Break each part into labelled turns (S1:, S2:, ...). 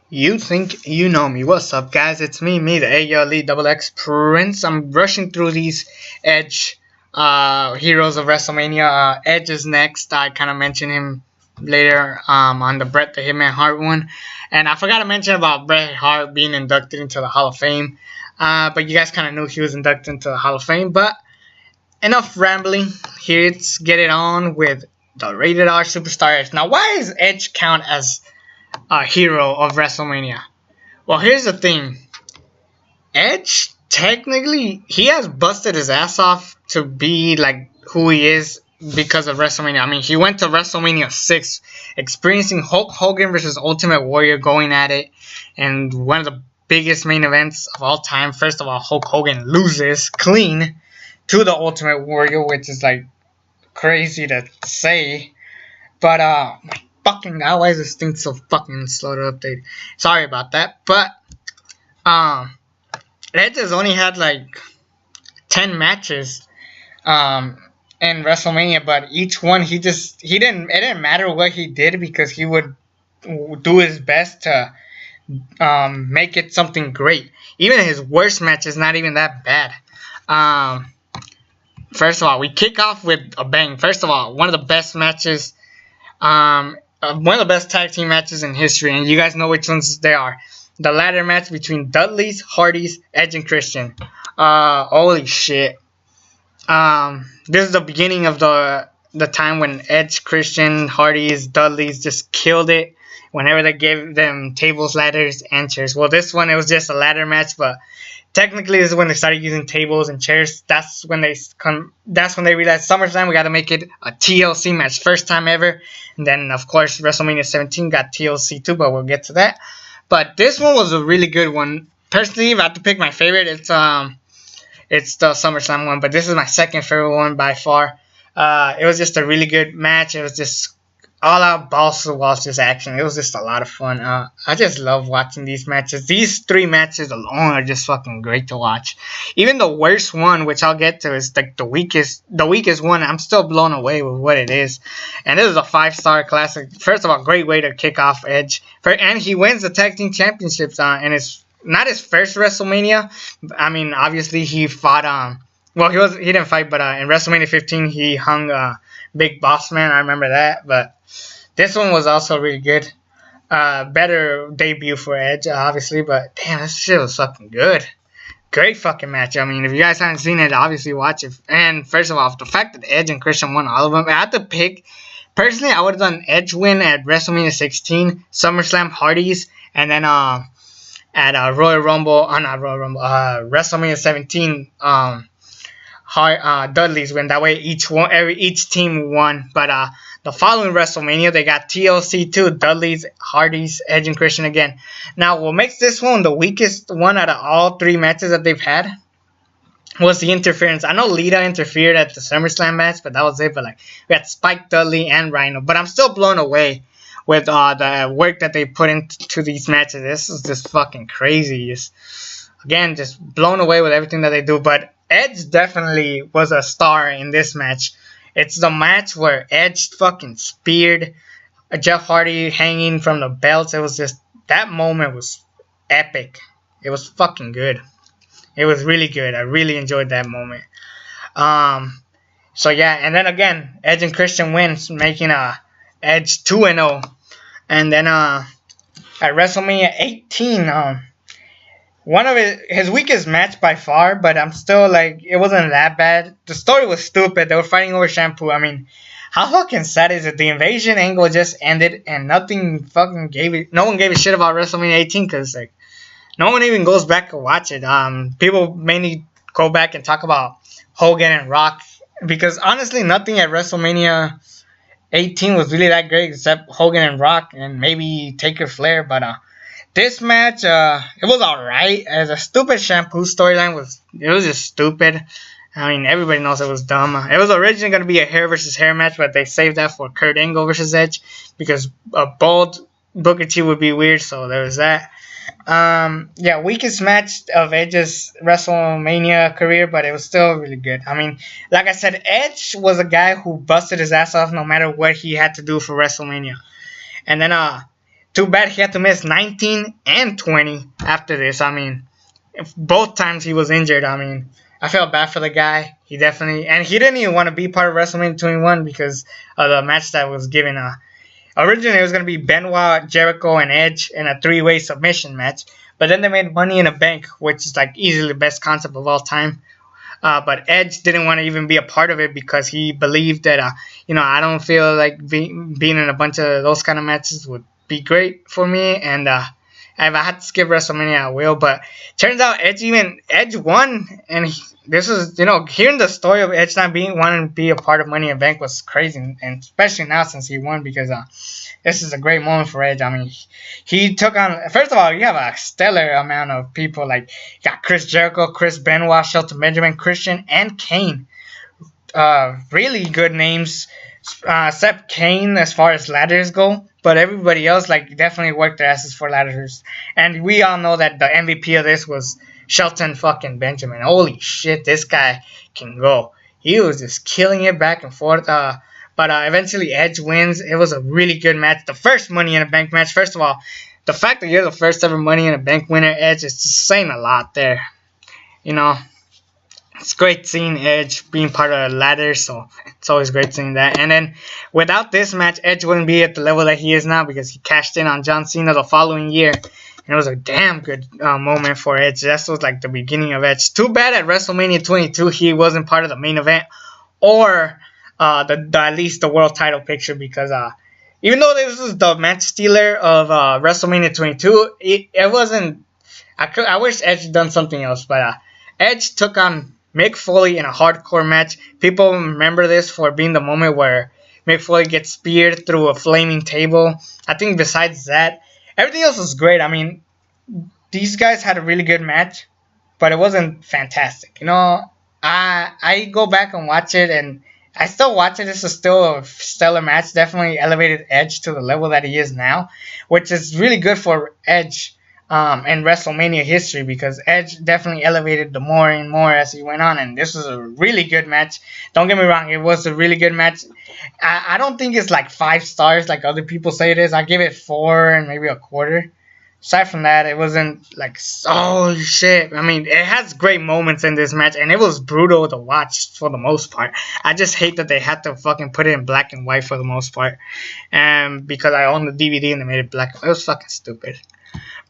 S1: You think you know me. What's up, guys? It's me, the AO Elite Double X Prince. I'm rushing through these Edge heroes of WrestleMania. Edge is next. I kind of mentioned him later on the Bret the Hitman Hart one. And I forgot to mention about Bret Hart being inducted into the Hall of Fame. But you guys kind of knew he was inducted into the Hall of Fame. But enough rambling. Let's get it on with the Rated R Superstar Edge. Now, why is Edge count as a hero of WrestleMania? Well, here's the thing. Edge, technically, he has busted his ass off to be like who he is because of WrestleMania. I mean, he went to WrestleMania 6, experiencing Hulk Hogan versus Ultimate Warrior going at it, and one of the biggest main events of all time. First of all, Hulk Hogan loses clean to the Ultimate Warrior, which is like crazy to say, but fucking God, why is this thing so fucking slow to update? Sorry about that. But Edge has only had like 10 matches in WrestleMania, but each one it didn't matter what he did because he would do his best to make it something great. Even his worst match is not even that bad. First of all, we kick off with a bang. First of all, one of the best matches, one of the best tag team matches in history, and you guys know which ones they are. The ladder match between Dudley's, Hardy's, Edge, and Christian. Holy shit. This is the beginning of the time when Edge, Christian, Hardy's, Dudley's just killed it whenever they gave them tables, ladders, and chairs. Well, this one, it was just a ladder match, but technically this is when they started using tables and chairs. That's when they realized SummerSlam, we got to make it a TLC match. First time ever. And then, of course, WrestleMania 17 got TLC too, but we'll get to that. But this one was a really good one. Personally, if I had to pick my favorite, it's the SummerSlam one. But this is my second favorite one by far. It was just a really good match. It was just all out balls to walls, just action. It was just a lot of fun. I just love watching these matches. These 3 matches alone are just fucking great to watch. Even the worst one, which I'll get to, is like the weakest one. I'm still blown away with what it is. And this is a 5-star classic. First of all, great way to kick off Edge. And he wins the tag team championships. And it's not his first WrestleMania. I mean, obviously he fought. Well, he didn't fight, but in WrestleMania 15 he hung Big Boss Man. I remember that, but this one was also really good. Better debut for Edge, obviously, but damn, this shit was fucking good. Great fucking match. I mean, if you guys haven't seen it, obviously watch it. And first of all, the fact that Edge and Christian won all of them, I had to pick. Personally, I would have done Edge win at WrestleMania 16, SummerSlam, Hardy's, and then at Royal Rumble, not Royal Rumble, WrestleMania 17, Dudley's win. That way each team won. But the following WrestleMania, they got TLC 2, Dudley's, Hardy's, Edge, and Christian again. Now, what makes this one the weakest one out of all 3 matches that they've had was the interference. I know Lita interfered at the SummerSlam match, but that was it. But like, we had Spike, Dudley, and Rhino. But I'm still blown away with the work that they put into these matches. This is just fucking crazy. Just blown away with everything that they do. But Edge definitely was a star in this match. It's the match where Edge fucking speared Jeff Hardy hanging from the belts. It was just, that moment was epic. It was fucking good. It was really good. I really enjoyed that moment. So yeah, and then again, Edge and Christian wins, making Edge 2-0. And then at WrestleMania 18, one of his weakest match by far, but I'm still like, it wasn't that bad. The story was stupid. They were fighting over shampoo. I mean, how fucking sad is it? The invasion angle just ended and no one gave a shit about WrestleMania 18 because like no one even goes back to watch it. People mainly go back and talk about Hogan and Rock because honestly, nothing at WrestleMania 18 was really that great except Hogan and Rock and maybe Taker Flair, but this match, it was alright. As a stupid shampoo storyline was just stupid. I mean, everybody knows it was dumb. It was originally going to be a hair versus hair match, but they saved that for Kurt Angle versus Edge because a bald Booker T would be weird, so there was that. Weakest match of Edge's WrestleMania career, but it was still really good. I mean, like I said, Edge was a guy who busted his ass off no matter what he had to do for WrestleMania. And then, Too bad he had to miss 19 and 20 after this. I mean, both times he was injured. I mean, I felt bad for the guy. He definitely, and he didn't even want to be part of WrestleMania 21 because of the match that was given. Originally, it was going to be Benoit, Jericho, and Edge in a three-way submission match. But then they made Money in a Bank, which is like easily the best concept of all time. But Edge didn't want to even be a part of it because he believed that, I don't feel like being in a bunch of those kind of matches would be great for me. And if I had to skip WrestleMania, I will. But turns out Edge won. And this is, hearing the story of Edge not wanting to be a part of Money in the Bank was crazy. And especially now since he won, because this is a great moment for Edge. I mean, he took on, first of all, you have a stellar amount of people. Like, you got Chris Jericho, Chris Benoit, Shelton Benjamin, Christian, and Kane. Really good names, except Kane as far as ladders go. But everybody else, like, definitely worked their asses for ladders. And we all know that the MVP of this was Shelton fucking Benjamin. Holy shit, this guy can go. He was just killing it back and forth. But eventually Edge wins. It was a really good match. The first Money in a Bank match. First of all, the fact that you're the first ever Money in a Bank winner, Edge, is just saying a lot there. It's great seeing Edge being part of a ladder, so it's always great seeing that. And then without this match, Edge wouldn't be at the level that he is now because he cashed in on John Cena the following year. And it was a damn good moment for Edge. That was like the beginning of Edge. Too bad at WrestleMania 22 he wasn't part of the main event or at least the world title picture, because even though this was the match stealer of WrestleMania 22, it wasn't. I wish Edge had done something else, but Edge took on Mick Foley in a hardcore match. People remember this for being the moment where Mick Foley gets speared through a flaming table. I think besides that, everything else was great. I mean, these guys had a really good match, but it wasn't fantastic. I go back and watch it, and I still watch it. This is still a stellar match. Definitely elevated Edge to the level that he is now, which is really good for Edge in WrestleMania history, because Edge definitely elevated the more and more as he went on, and this was a really good match. Don't get me wrong, it was a really good match. I don't think it's like 5 stars like other people say it is. I give it 4 and maybe a quarter. Aside from that, it wasn't like, oh shit. I mean, it has great moments in this match, and it was brutal to watch for the most part. I just hate that they had to fucking put it in black and white for the most part, and because I own the DVD and they made it black. It was fucking stupid.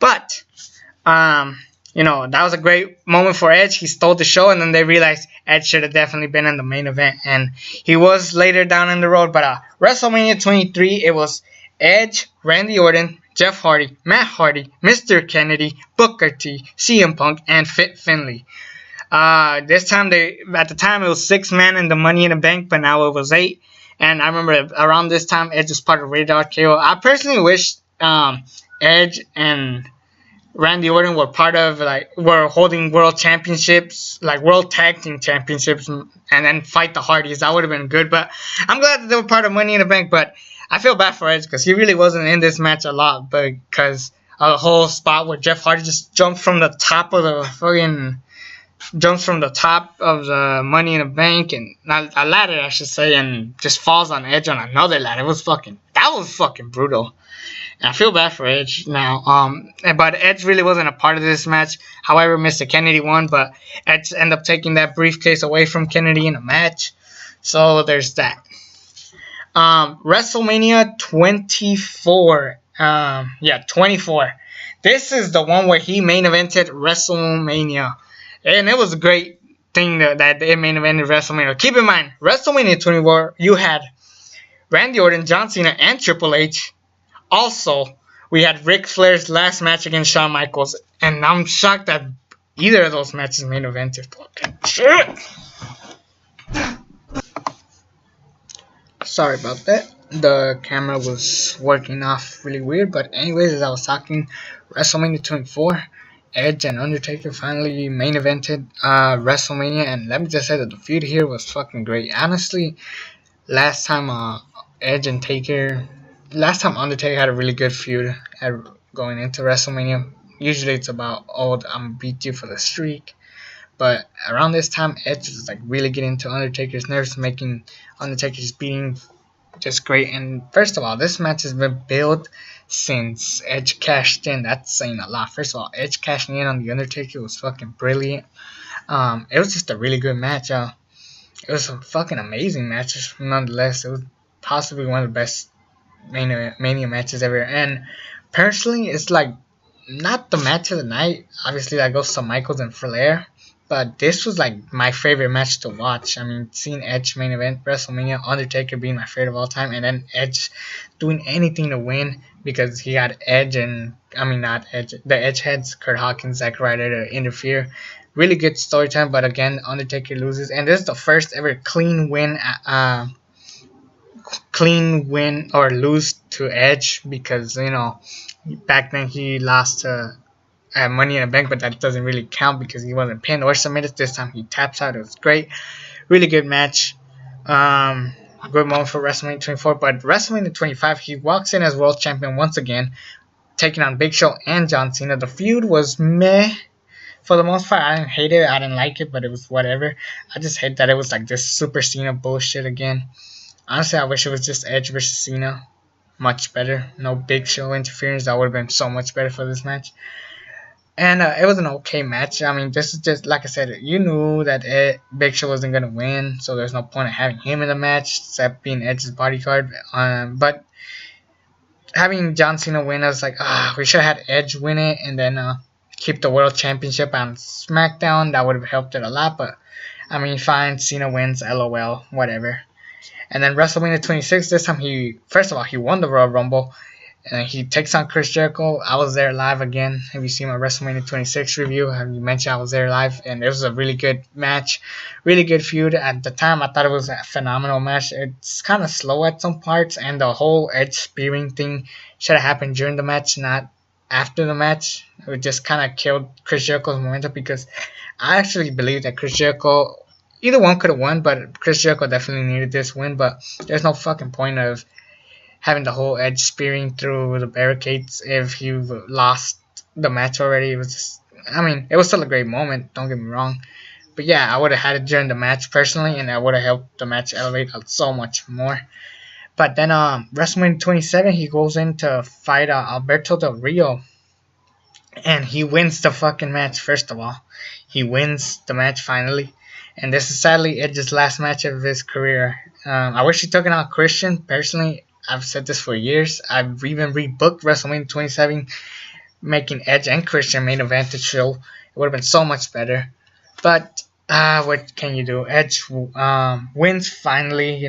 S1: But, that was a great moment for Edge. He stole the show, and then they realized Edge should have definitely been in the main event. And he was later down in the road. But WrestleMania 23, it was Edge, Randy Orton, Jeff Hardy, Matt Hardy, Mr. Kennedy, Booker T, CM Punk, and Finlay. This time, at the time, it was 6 men in the Money in the Bank, but now it was 8. And I remember around this time, Edge was part of Rated RKO. I personally wish Edge and Randy Orton were part of, were holding world championships, like world tag team championships, and then fight the Hardys. That would have been good, but I'm glad that they were part of Money in the Bank. But I feel bad for Edge because he really wasn't in this match a lot, because of the whole spot where Jeff Hardy just jumped from the top of the Money in the Bank, and a ladder, I should say, and just falls on Edge on another ladder. That was fucking brutal. And I feel bad for Edge now. But Edge really wasn't a part of this match. However, Mr. Kennedy won, but Edge ended up taking that briefcase away from Kennedy in a match. So there's that. WrestleMania 24. 24. This is the one where he main evented WrestleMania. And it was a great thing that they main evented WrestleMania. Keep in mind, WrestleMania 24, you had Randy Orton, John Cena, and Triple H. Also, we had Ric Flair's last match against Shawn Michaels, and I'm shocked that either of those matches main evented. Fucking shit! Sorry about that. The camera was working off really weird, but anyways, as I was talking, WrestleMania 24, Edge and Undertaker finally main evented WrestleMania, and let me just say that the feud here was fucking great. Honestly, last time Undertaker had a really good feud going into WrestleMania. Usually it's about, I'm gonna beat you for the streak. But around this time, Edge was like really getting into Undertaker's nerves, making Undertaker just beating just great. And first of all, this match has been built since Edge cashed in. That's saying a lot. First of all, Edge cashing in on the Undertaker was fucking brilliant. It was just a really good match. It was a fucking amazing match, nonetheless. It was possibly one of the best Mania matches ever. And personally, it's like not the match of the night. Obviously, that goes to Michaels and Flair. But this was like my favorite match to watch. I mean, seeing Edge main event WrestleMania, Undertaker being my favorite of all time, and then Edge doing anything to win because he got Edge and not Edge, the Edge heads, Kurt Hawkins, Zack Ryder to interfere. Really good storytelling, but again, Undertaker loses, and this is the first ever clean win or lose to Edge because back then he lost to Money in the Bank, but that doesn't really count because he wasn't pinned or submitted. This time he taps out. It was great, really good match. Good moment for WrestleMania 24, but WrestleMania 25 he walks in as world champion once again, taking on Big Show and John Cena. The feud was meh. For the most part, I didn't hate it. I didn't like it, but it was whatever. I just hate that it was like this Super Cena bullshit again. Honestly, I wish it was just Edge versus Cena. Much better. No Big Show interference. That would have been so much better for this match. And it was an okay match. I mean, this is just, like I said, you knew that Big Show wasn't going to win, so there's no point in having him in the match, except being Edge's bodyguard. But having John Cena win, I was like, we should have had Edge win it, and then keep the World Championship on SmackDown. That would have helped it a lot, but I mean, fine, Cena wins, LOL, whatever. And then WrestleMania 26, this time he won the Royal Rumble, and he takes on Chris Jericho. I was there live again. Have you seen my WrestleMania 26 review? Have you mentioned I was there live? And it was a really good match, really good feud. At the time, I thought it was a phenomenal match. It's kind of slow at some parts, and the whole Edge spearing thing should have happened during the match, not after the match. It just kind of killed Chris Jericho's momentum because I actually believe that Chris Jericho, either one could have won, but Chris Jericho definitely needed this win. But there's no fucking point of having the whole Edge spearing through the barricades if you lost the match already. It was just, it was still a great moment, don't get me wrong. But yeah, I would have had it during the match personally, and that would have helped the match elevate so much more. But then WrestleMania 27, he goes in to fight Alberto Del Rio. And he wins the fucking match, first of all. He wins the match finally. And this is sadly Edge's last match of his career. I wish he took it out Christian. Personally, I've said this for years. I've even rebooked WrestleMania 27, making Edge and Christian main event to show. It would have been so much better. But what can you do? Edge wins finally,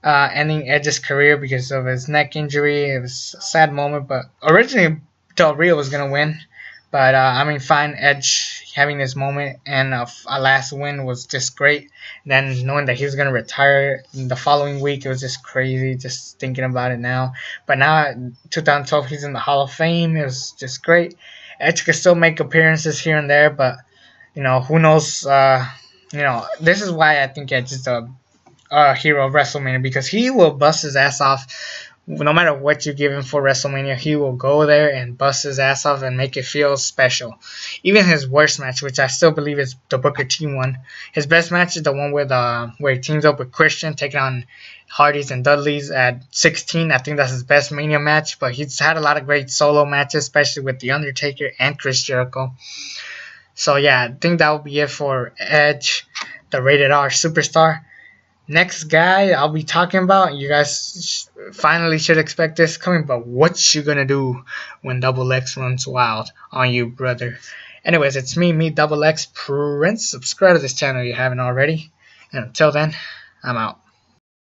S1: ending Edge's career because of his neck injury. It was a sad moment, but originally Del Rio was going to win. But, fine, Edge having this moment and a last win was just great. Then knowing that he was going to retire the following week, it was just crazy just thinking about it now. But now, 2012, he's in the Hall of Fame. It was just great. Edge could still make appearances here and there, but, who knows. This is why I think Edge is the hero of WrestleMania, because he will bust his ass off. No matter what you give him for WrestleMania, he will go there and bust his ass off and make it feel special. Even his worst match, which I still believe is the Booker T one. His best match is the one with where he teams up with Christian, taking on Hardys and Dudleys at 16. I think that's his best Mania match, but he's had a lot of great solo matches, especially with The Undertaker and Chris Jericho. So yeah, I think that will be it for Edge, the Rated R Superstar. Next guy I'll be talking about, you guys finally should expect this coming, but what you gonna do when Double X runs wild on you, brother? Anyways, it's me, Double X Prince. Subscribe to this channel if you haven't already. And until then, I'm out.